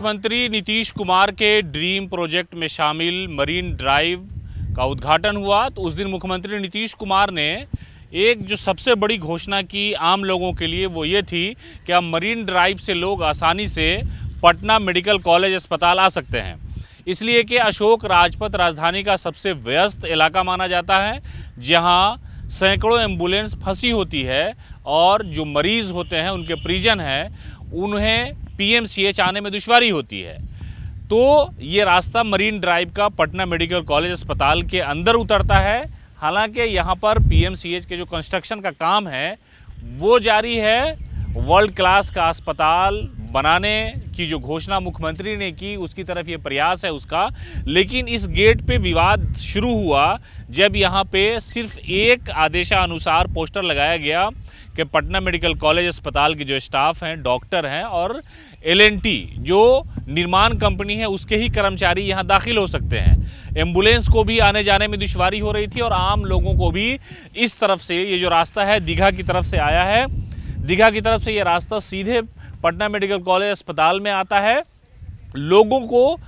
मुख्यमंत्री नीतीश कुमार के dream project में शामिल मरीन ड्राइव का उद्घाटन हुआ तो उस दिन मुख्यमंत्री नीतीश कुमार ने एक जो सबसे बड़ी घोषणा की आम लोगों के लिए वो ये थी कि अब मरीन ड्राइव से लोग आसानी से पटना मेडिकल कॉलेज अस्पताल आ सकते हैं, इसलिए कि अशोक राजपथ राजधानी का सबसे व्यस्त इलाका माना जाता है, जहां सैकड़ों एम्बुलेंस फंसी होती है और जो मरीज़ होते हैं उनके परिजन हैं उन्हें पीएमसीएच आने में दुश्वारी होती है। तो ये रास्ता मरीन ड्राइव का पटना मेडिकल कॉलेज अस्पताल के अंदर उतरता है। हालांकि यहाँ पर पीएमसीएच के जो कंस्ट्रक्शन का काम है वो जारी है। वर्ल्ड क्लास का अस्पताल बनाने की जो घोषणा मुख्यमंत्री ने की उसकी तरफ ये प्रयास है उसका, लेकिन इस गेट पे विवाद शुरू हुआ जब यहाँ पे सिर्फ एक आदेशानुसार पोस्टर लगाया गया कि पटना मेडिकल कॉलेज अस्पताल के जो स्टाफ हैं, डॉक्टर हैं और एलएनटी जो निर्माण कंपनी है उसके ही कर्मचारी यहाँ दाखिल हो सकते हैं। एम्बुलेंस को भी आने जाने में दुश्वारी हो रही थी और आम लोगों को भी इस तरफ से ये जो रास्ता है दीघा की तरफ से आया है, दीघा की तरफ से ये रास्ता सीधे पटना मेडिकल कॉलेज अस्पताल में आता है। लोगों को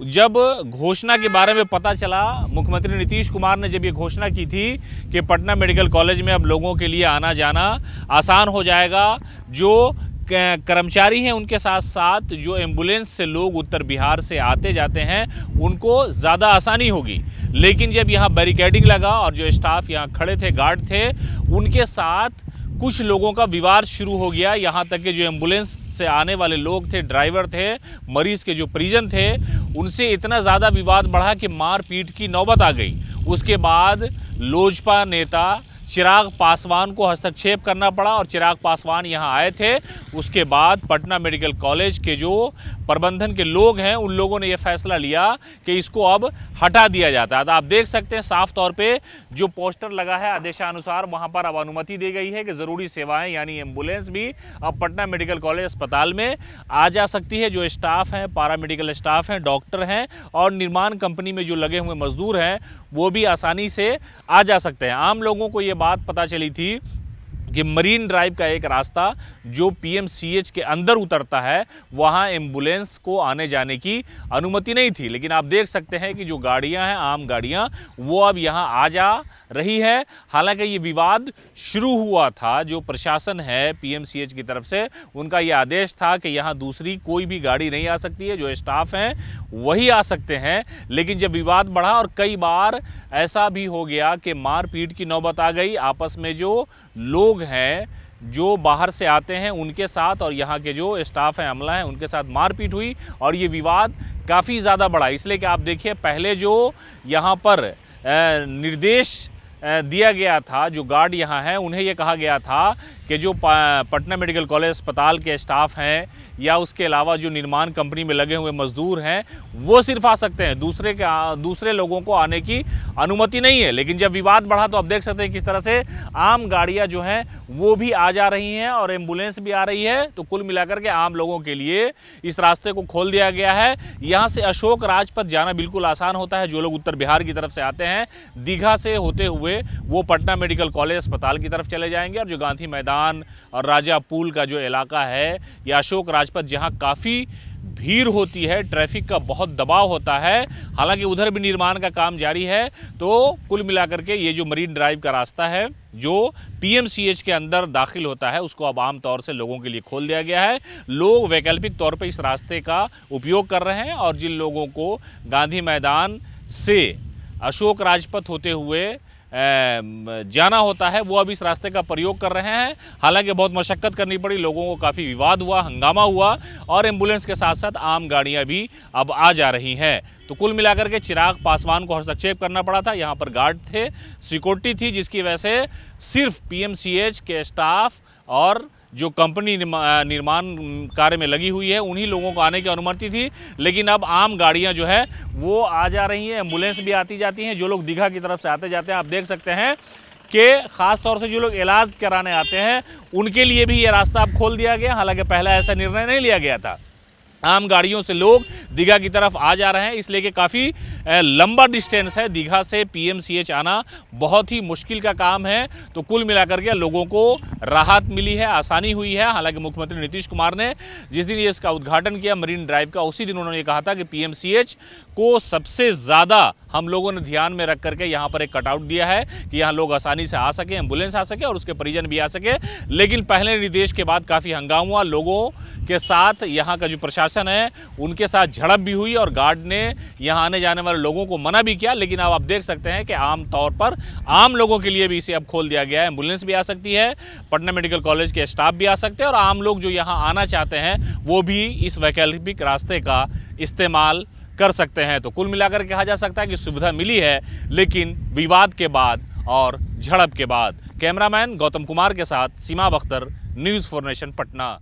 जब घोषणा के बारे में पता चला, मुख्यमंत्री नीतीश कुमार ने जब ये घोषणा की थी कि पटना मेडिकल कॉलेज में अब लोगों के लिए आना जाना आसान हो जाएगा, जो कर्मचारी हैं उनके साथ साथ जो एम्बुलेंस से लोग उत्तर बिहार से आते जाते हैं उनको ज़्यादा आसानी होगी। लेकिन जब यहाँ बैरिकेडिंग लगा और जो स्टाफ यहाँ खड़े थे, गार्ड थे, उनके साथ कुछ लोगों का विवाद शुरू हो गया। यहाँ तक कि जो एम्बुलेंस से आने वाले लोग थे, ड्राइवर थे, मरीज के जो परिजन थे, उनसे इतना ज़्यादा विवाद बढ़ा कि मारपीट की नौबत आ गई। उसके बाद लोजपा नेता चिराग पासवान को हस्तक्षेप करना पड़ा और चिराग पासवान यहाँ आए थे। उसके बाद पटना मेडिकल कॉलेज के जो प्रबंधन के लोग हैं उन लोगों ने यह फैसला लिया कि इसको अब हटा दिया जाता है। तो आप देख सकते हैं साफ तौर पे जो पोस्टर लगा है आदेशानुसार वहाँ पर अब अनुमति दी गई है कि ज़रूरी सेवाएं यानी एम्बुलेंस भी अब पटना मेडिकल कॉलेज अस्पताल में आ जा सकती है। जो स्टाफ हैं, पैरामेडिकल स्टाफ हैं, डॉक्टर हैं और निर्माण कंपनी में जो लगे हुए मजदूर हैं वो भी आसानी से आ जा सकते हैं। आम लोगों को ये बात पता चली थी कि मरीन ड्राइव का एक रास्ता जो पीएमसीएच के अंदर उतरता है वहाँ एम्बुलेंस को आने जाने की अनुमति नहीं थी, लेकिन आप देख सकते हैं कि जो गाड़ियाँ हैं, आम गाड़ियाँ, वो अब यहाँ आ जा रही है। हालांकि ये विवाद शुरू हुआ था, जो प्रशासन है पीएमसीएच की तरफ से उनका ये आदेश था कि यहाँ दूसरी कोई भी गाड़ी नहीं आ सकती है, जो स्टाफ हैं वही आ सकते हैं। लेकिन जब विवाद बढ़ा और कई बार ऐसा भी हो गया कि मारपीट की नौबत आ गई, आपस में जो लोग हैं जो बाहर से आते हैं उनके साथ और यहाँ के जो स्टाफ हैं, अमला हैं, उनके साथ मारपीट हुई और ये विवाद काफ़ी ज़्यादा बढ़ा। इसलिए कि आप देखिए पहले जो यहाँ पर निर्देश दिया गया था, जो गार्ड यहाँ हैं उन्हें ये कहा गया था कि जो पटना मेडिकल कॉलेज अस्पताल के स्टाफ हैं या उसके अलावा जो निर्माण कंपनी में लगे हुए मजदूर हैं वो सिर्फ आ सकते हैं, दूसरे लोगों को आने की अनुमति नहीं है। लेकिन जब विवाद बढ़ा तो आप देख सकते हैं किस तरह से आम गाड़ियां जो हैं वो भी आ जा रही हैं और एम्बुलेंस भी आ रही है। तो कुल मिलाकर के आम लोगों के लिए इस रास्ते को खोल दिया गया है। यहाँ से अशोक राजपथ जाना बिल्कुल आसान होता है। जो लोग उत्तर बिहार की तरफ से आते हैं, दीघा से होते हुए वो पटना मेडिकल कॉलेज अस्पताल की तरफ चले जाएंगे और जो गांधी मैदान और राजा पुल का जो इलाका है या अशोक राजपथ जहां काफ़ी भीड़ होती है, ट्रैफिक का बहुत दबाव होता है, हालांकि उधर भी निर्माण का काम जारी है। तो कुल मिलाकर के ये जो मरीन ड्राइव का रास्ता है जो पीएमसीएच के अंदर दाखिल होता है उसको अब आम तौर से लोगों के लिए खोल दिया गया है। लोग वैकल्पिक तौर पर इस रास्ते का उपयोग कर रहे हैं और जिन लोगों को गांधी मैदान से अशोक राजपथ होते हुए जाना होता है वो अब इस रास्ते का प्रयोग कर रहे हैं। हालांकि बहुत मशक्कत करनी पड़ी, लोगों को काफ़ी विवाद हुआ, हंगामा हुआ और एम्बुलेंस के साथ साथ आम गाड़ियां भी अब आ जा रही हैं। तो कुल मिलाकर के चिराग पासवान को हस्तक्षेप करना पड़ा था। यहाँ पर गार्ड थे, सिक्योरिटी थी, जिसकी वजह से सिर्फ पीएमसीएच के स्टाफ और जो कंपनी निर्माण कार्य में लगी हुई है उन्हीं लोगों को आने की अनुमति थी। लेकिन अब आम गाड़ियां जो है वो आ जा रही हैं, एम्बुलेंस भी आती जाती हैं। जो लोग दीघा की तरफ से आते जाते हैं, आप देख सकते हैं कि ख़ास तौर से जो लोग इलाज कराने आते हैं उनके लिए भी ये रास्ता अब खोल दिया गया। हालांकि पहला ऐसा निर्णय नहीं लिया गया था। आम गाड़ियों से लोग दीघा की तरफ आ जा रहे हैं, इसलिए कि काफ़ी लंबा डिस्टेंस है, दीघा से पीएमसीएच आना बहुत ही मुश्किल का काम है। तो कुल मिलाकर के लोगों को राहत मिली है, आसानी हुई है। हालांकि मुख्यमंत्री नीतीश कुमार ने जिस दिन ये इसका उद्घाटन किया मरीन ड्राइव का, उसी दिन उन्होंने कहा था कि पीएमसीएच को सबसे ज़्यादा हम लोगों ने ध्यान में रख करके यहाँ पर एक कटआउट दिया है कि यहाँ लोग आसानी से आ सके, एम्बुलेंस आ सके और उसके परिजन भी आ सके। लेकिन पहले निर्देश के बाद काफ़ी हंगामा हुआ, लोगों के साथ यहाँ का जो प्रशासन है उनके साथ झड़प भी हुई और गार्ड ने यहाँ आने जाने वाले लोगों को मना भी किया। लेकिन अब आप देख सकते हैं कि आम तौर पर आम लोगों के लिए भी इसे अब खोल दिया गया है। एम्बुलेंस भी आ सकती है, पटना मेडिकल कॉलेज के स्टाफ भी आ सकते हैं और आम लोग जो यहाँ आना चाहते हैं वो भी इस वैकल्पिक रास्ते का इस्तेमाल कर सकते हैं। तो कुल मिलाकर कहा जा सकता है कि सुविधा मिली है, लेकिन विवाद के बाद और झड़प के बाद। कैमरामैन गौतम कुमार के साथ सीमा बख्तर, न्यूज़ 4 नेशन, पटना।